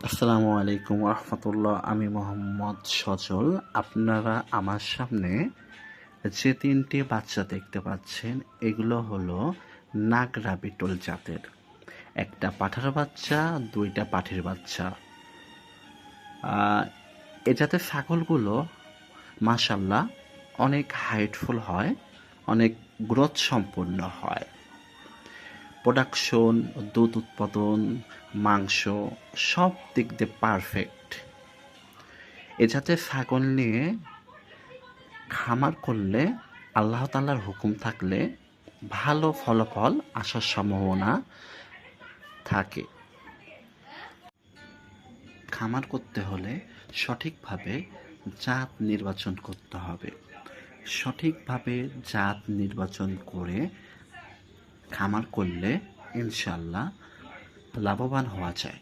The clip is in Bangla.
আসসালামু আলাইকুম রহমতুল্লাহ। আমি মোহাম্মদ সজল। আপনারা আমার সামনে যে তিনটি বাচ্চা দেখতে পাচ্ছেন, এগুলো হলো নাগরা বিটল জাতের। একটা পাঠার বাচ্চা, দুইটা পাঠির বাচ্চা। এ জাতের ছাগলগুলো মাশাল্লাহ অনেক হাইটফুল হয়, অনেক গ্রোথ সম্পন্ন হয়। প্রোডাকশন, দুধ উৎপাদন, মাংস সব দিক দিয়ে পারফেক্ট। এ জাতের ছাগল নিয়ে খামার করলে, আল্লাহ তাআলার হুকুম থাকলে ভালো ফলাফল আসার সম্ভাবনা থাকে। খামার করতে হলে সঠিকভাবে জাত নির্বাচন করতে হবে। সঠিকভাবে জাত নির্বাচন করে খামার করলে ইনশাল্লাহ লাভবান হওয়া যায়।